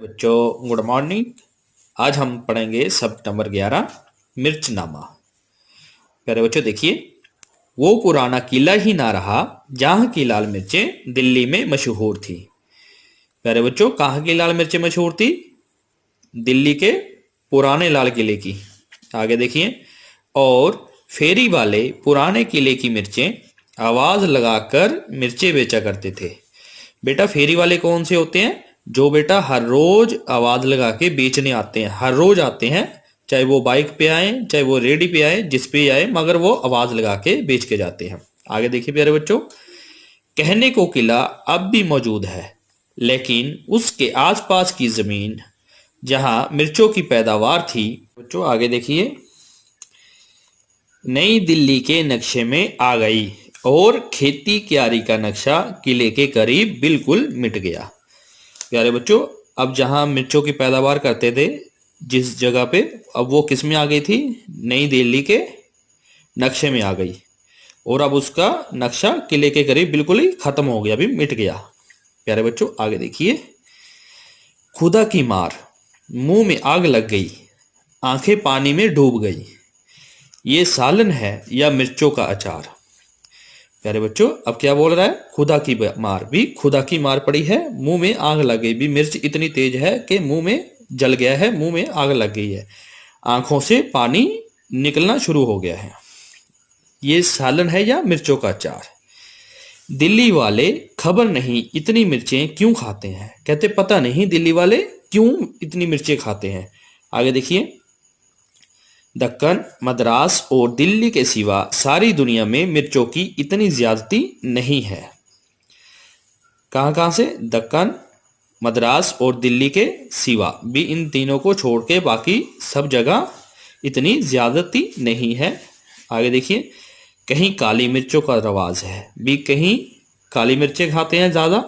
बच्चों good morning. आज हम पढ़ेंगे सब नंबर 11 मिर्चनामा। प्यारे बच्चों देखिए, वो पुराना किला ही ना रहा जहां की लाल मिर्चें दिल्ली में मशहूर थी। प्यारे बच्चों, कहाँ की लाल मिर्चें मशहूर थी? दिल्ली के पुराने लाल किले की। आगे देखिए, और फेरी वाले पुराने किले की मिर्चें आवाज लगाकर मिर्चें बेचा करते थे। बेटा फेरी वाले कौन से होते हैं? जो बेटा हर रोज आवाज लगा के बेचने आते हैं, हर रोज आते हैं, चाहे वो बाइक पे आए चाहे वो रेडी पे आए, जिस पे आए, मगर वो आवाज लगा के बेच के जाते हैं। आगे देखिए प्यारे बच्चों, कहने को किला अब भी मौजूद है, लेकिन उसके आसपास की जमीन जहां मिर्चों की पैदावार थी। बच्चों आगे देखिए, नई दिल्ली के नक्शे में आ गई और खेती क्यारी का नक्शा किले के करीब बिल्कुल मिट गया। प्यारे बच्चों, अब जहां मिर्चों की पैदावार करते थे जिस जगह पे, अब वो किस में आ गई थी? नई दिल्ली के नक्शे में आ गई, और अब उसका नक्शा किले के करीब बिल्कुल ही खत्म हो गया, अभी मिट गया। प्यारे बच्चों आगे देखिए, खुदा की मार, मुंह में आग लग गई, आंखें पानी में डूब गई, ये सालन है या मिर्चों का अचार। प्यारे बच्चों अब क्या बोल रहा है? खुदा की मार, भी खुदा की मार पड़ी है, मुंह में आग लग गई, भी मिर्च इतनी तेज है कि मुंह में जल गया है, मुंह में आग लग गई है, आंखों से पानी निकलना शुरू हो गया है, ये सालन है या मिर्चों का अचार। दिल्ली वाले खबर नहीं इतनी मिर्चें क्यों खाते हैं। कहते पता नहीं दिल्ली वाले क्यों इतनी मिर्चें खाते हैं। आगे देखिए, दक्कन, मद्रास और दिल्ली के सिवा सारी दुनिया में मिर्चों की इतनी ज्यादती नहीं है। कहां कहां से? दक्कन, मद्रास और दिल्ली के सिवा, भी इन तीनों को छोड़ के बाकी सब जगह इतनी ज्यादती नहीं है। आगे देखिए, कहीं काली मिर्चों का रवाज है, भी कहीं काली मिर्चें खाते हैं ज्यादा,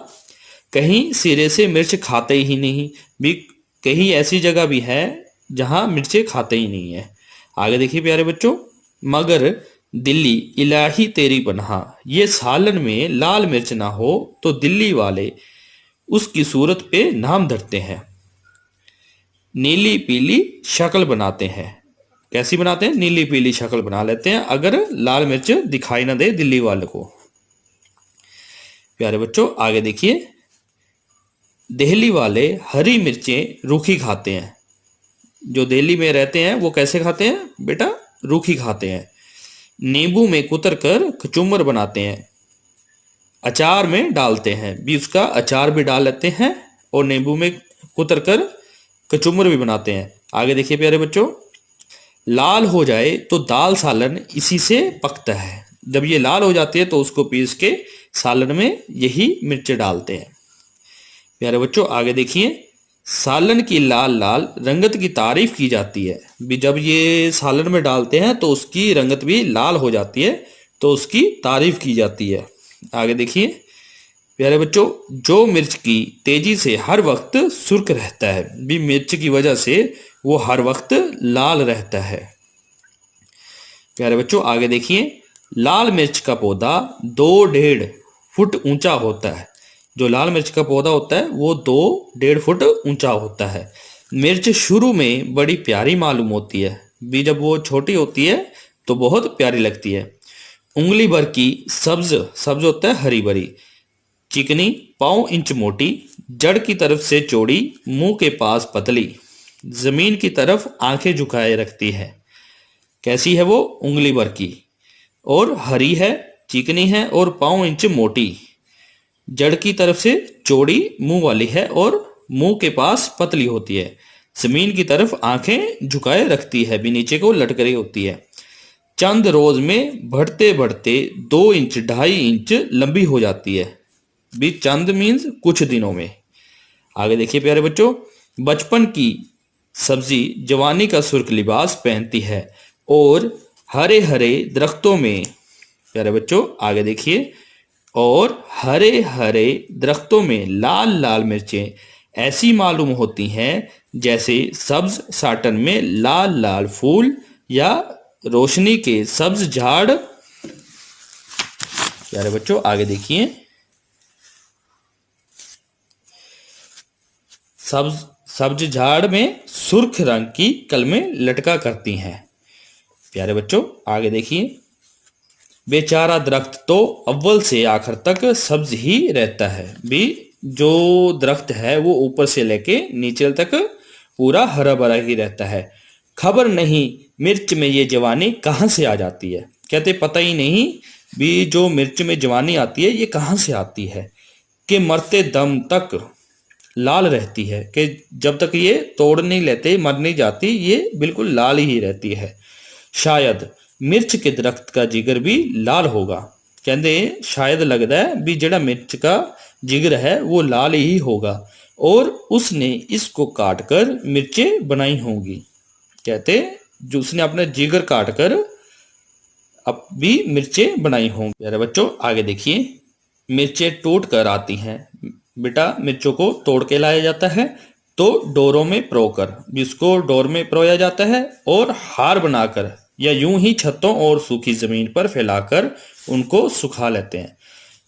कहीं सिरे से मिर्च खाते ही नहीं, भी कहीं ऐसी जगह भी है जहां मिर्चें खाते ही नहीं है। आगे देखिए प्यारे बच्चों, मगर दिल्ली इलाही तेरी पनाह, ये सालन में लाल मिर्च ना हो तो दिल्ली वाले उसकी सूरत पे नाम धरते हैं, नीली पीली शक्ल बनाते हैं। कैसी बनाते हैं? नीली पीली शक्ल बना लेते हैं अगर लाल मिर्च दिखाई ना दे दिल्ली वाले को। प्यारे बच्चों आगे देखिए, दिल्ली वाले हरी मिर्चें रूखी खाते हैं। जो दिल्ली में रहते हैं वो कैसे खाते हैं बेटा? रूखी खाते हैं। नींबू में कुतर कर कचुम्बर बनाते हैं, अचार में डालते हैं, भी उसका अचार भी डाल लेते हैं और नींबू में कुतर कर कचुम्बर भी बनाते हैं। आगे देखिए प्यारे बच्चों, लाल हो जाए तो दाल सालन इसी से पकता है। जब ये लाल हो जाती है तो उसको पीस के सालन में यही मिर्च डालते हैं। प्यारे बच्चों आगे देखिए, सालन की लाल लाल रंगत की तारीफ की जाती है, भी जब ये सालन में डालते हैं तो उसकी रंगत भी लाल हो जाती है, तो उसकी तारीफ की जाती है। आगे देखिए प्यारे बच्चों, जो मिर्च की तेजी से हर वक्त सुर्ख रहता है, भी मिर्च की वजह से वो हर वक्त लाल रहता है। प्यारे बच्चों आगे देखिए, लाल मिर्च का पौधा 2-1.5 फुट ऊंचा होता है। जो लाल मिर्च का पौधा होता है वो 2-1.5 फुट ऊंचा होता है। मिर्च शुरू में बड़ी प्यारी मालूम होती है, भी जब वो छोटी होती है तो बहुत प्यारी लगती है। उंगली भर की सब्ज, सब्ज होता है हरी भरी, चिकनी, 1.5 इंच मोटी, जड़ की तरफ से चौड़ी, मुंह के पास पतली, जमीन की तरफ आंखें झुकाए रखती है। कैसी है वो? उंगली भर की, और हरी है, चिकनी है और 1.5 इंच मोटी, जड़ की तरफ से चौड़ी, मुंह वाली है और मुंह के पास पतली होती है, जमीन की तरफ आंखें झुकाए रखती है, भी नीचे को लटक रही होती है। चंद रोज में बढ़ते बढ़ते 2 इंच 2.5 इंच लंबी हो जाती है, भी चंद मीन्स कुछ दिनों में। आगे देखिए प्यारे बच्चों, बचपन की सब्जी जवानी का सुर्ख लिबास पहनती है और हरे हरे दरख्तों में, प्यारे बच्चों आगे देखिए, और हरे हरे दरख्तों में लाल लाल मिर्चें ऐसी मालूम होती हैं जैसे सब्ज साटन में लाल लाल फूल या रोशनी के सब्ज झाड़। प्यारे बच्चों आगे देखिए, सब्ज सब्ज झाड़ में सुर्ख रंग की कलमें लटका करती हैं। प्यारे बच्चों आगे देखिए, बेचारा दरख्त तो अव्वल से आखिर तक सब्ज ही रहता है। भी जो दरख्त है वो ऊपर से लेके नीचे तक पूरा हरा भरा ही रहता है। खबर नहीं मिर्च में ये जवानी कहाँ से आ जाती है। कहते पता ही नहीं भी जो मिर्च में जवानी आती है ये कहाँ से आती है, कि मरते दम तक लाल रहती है, कि जब तक ये तोड़ नहीं लेते मर नहीं जाती, ये बिल्कुल लाल ही रहती है। शायद मिर्च के दरख्त का जिगर भी लाल होगा। कहते शायद लगता है भी जड़ा मिर्च का जिगर है वो लाल ही होगा और उसने इसको काट कर मिर्चें बनाई होंगी। कहते जो उसने अपना जिगर काट कर अब भी मिर्चें बनाई होंगी। प्यारे बच्चों आगे देखिए, मिर्चें टूट कर आती हैं। बेटा मिर्चों को तोड़ के लाया जाता है तो डोरों में परोकर भी उसको डोर में परोया जाता है और हार बनाकर या यूं ही छतों और सूखी जमीन पर फैलाकर उनको सुखा लेते हैं।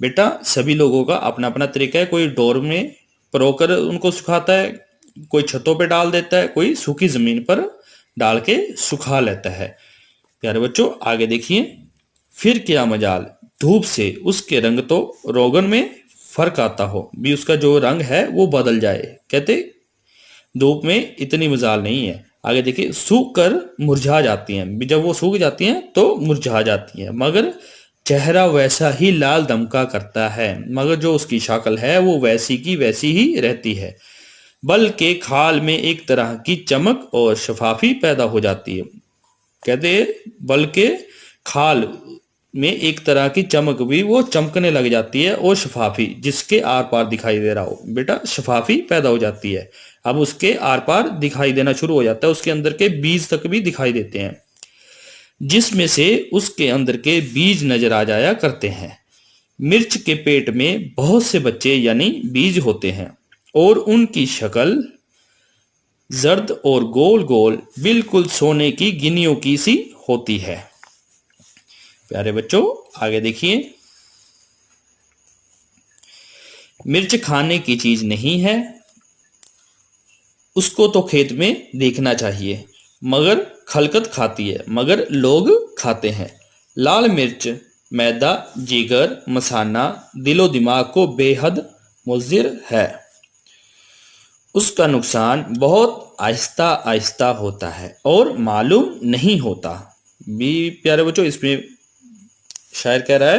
बेटा सभी लोगों का अपना अपना तरीका है, कोई डोर में परोकर उनको सुखाता है, कोई छतों पे डाल देता है, कोई सूखी जमीन पर डाल के सुखा लेता है। प्यारे बच्चों आगे देखिए, फिर क्या मजाल धूप से उसके रंग तो रोगन में फर्क आता हो, भी उसका जो रंग है वो बदल जाए। कहते धूप में इतनी मजाल नहीं है। आगे देखिए, सूख कर मुरझा जाती हैं। जब वो सूख जाती हैं तो मुरझा जाती हैं, मगर चेहरा वैसा ही लाल दमका करता है, मगर जो उसकी शक्ल है वो वैसी की वैसी ही रहती है। बल्कि खाल में एक तरह की चमक और शफाफी पैदा हो जाती है। कहते बल्कि खाल में एक तरह की चमक भी वो चमकने लग जाती है और शफाफी जिसके आर पार दिखाई दे रहा हो। बेटा शफाफी पैदा हो जाती है, अब उसके आर पार दिखाई देना शुरू हो जाता है, उसके अंदर के बीज तक भी दिखाई देते हैं, जिसमें से उसके अंदर के बीज नजर आ जाया करते हैं। मिर्च के पेट में बहुत से बच्चे यानी बीज होते हैं और उनकी शक्ल जर्द और गोल गोल बिल्कुल सोने की गिन्नियों की सी होती है। प्यारे बच्चों आगे देखिए, मिर्च खाने की चीज नहीं है, उसको तो खेत में देखना चाहिए, मगर खलकत खाती है, मगर लोग खाते हैं। लाल मिर्च मैदा जिगर मसाना दिलो दिमाग को बेहद मुज़िर है। उसका नुकसान बहुत आहिस्ता आहिस्ता होता है और मालूम नहीं होता। भी प्यारे बच्चों इसमें शायर कह रहा है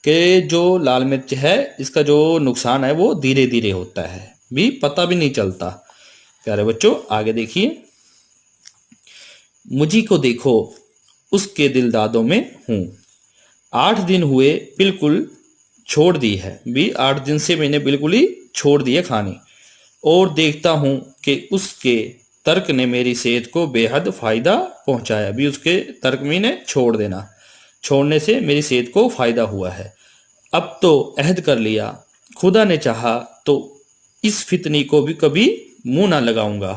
कि जो लाल मिर्च है इसका जो नुकसान है वो धीरे धीरे होता है, भी पता भी नहीं चलता। प्यारे बच्चों आगे देखिए, मुझी को देखो उसके दिल दादों में हूं, 8 दिन हुए बिल्कुल छोड़ दी है। भी 8 दिन से मैंने बिल्कुल ही छोड़ दिए खानी, और देखता हूं कि उसके तर्क ने मेरी सेहत को बेहद फायदा पहुंचाया। भी उसके तर्क में ने छोड़ देना, छोड़ने से मेरी सेहत को फायदा हुआ है। अब तो अहद कर लिया, खुदा ने चाहा तो इस फितनी को भी कभी मुंह ना लगाऊंगा।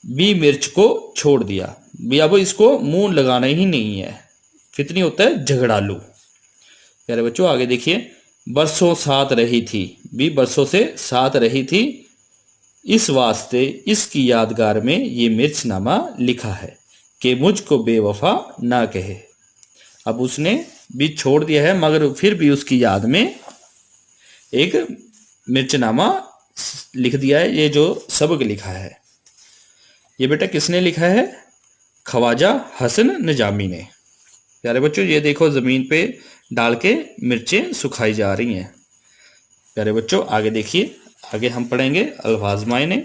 भी मिर्च को छोड़ दिया, भी अब इसको मुंह लगाना ही नहीं है। फितनी होता है झगड़ालू। प्यारे बच्चों आगे देखिए, बरसों साथ रही थी, भी बरसों से साथ रही थी, इस वास्ते इसकी यादगार में ये मिर्चनामा लिखा है कि मुझको बेवफा ना कहे। अब उसने भी छोड़ दिया है मगर फिर भी उसकी याद में एक मिर्चनामा लिख दिया है। ये जो सबक लिखा है ये बेटा किसने लिखा है? ख्वाजा हसन निजामी ने। प्यारे बच्चों ये देखो जमीन पे डाल के मिर्चें सुखाई जा रही हैं। प्यारे बच्चों आगे देखिए, आगे हम पढ़ेंगे अल्फाज मायने।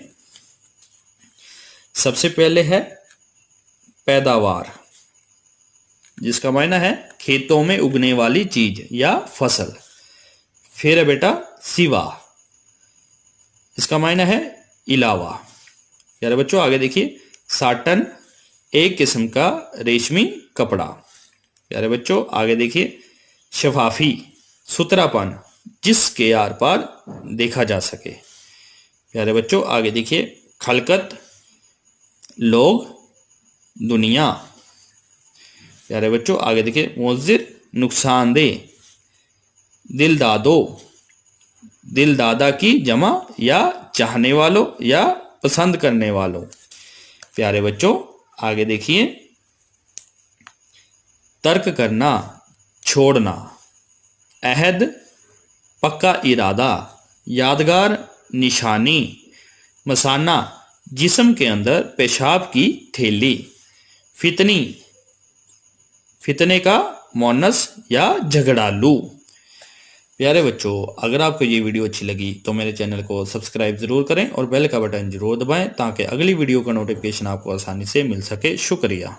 सबसे पहले है पैदावार, जिसका मायना है खेतों में उगने वाली चीज या फसल। फिर है बेटा सिवा, इसका मायना है इलावा। प्यारे बच्चों आगे देखिए, साटन एक किस्म का रेशमी कपड़ा। प्यारे बच्चों आगे देखिए, शफाफी सुथरापन जिसके आर पार देखा जा सके। प्यारे बच्चों आगे देखिए, खलकत लोग दुनिया। प्यारे बच्चों आगे देखिए, मुज़िर नुकसानदेह, दिल दादा की जमा या चाहने वालों या पसंद करने वालों। प्यारे बच्चों आगे देखिए, तर्क करना, छोड़ना, अहद, पक्का इरादा, यादगार, निशानी, मसाना, जिस्म के अंदर पेशाब की थैली, फितनी, फितने का मोनस या झगड़ालू। प्यारे बच्चों अगर आपको ये वीडियो अच्छी लगी तो मेरे चैनल को सब्सक्राइब ज़रूर करें और बेल का बटन ज़रूर दबाएं ताकि अगली वीडियो का नोटिफिकेशन आपको आसानी से मिल सके। शुक्रिया।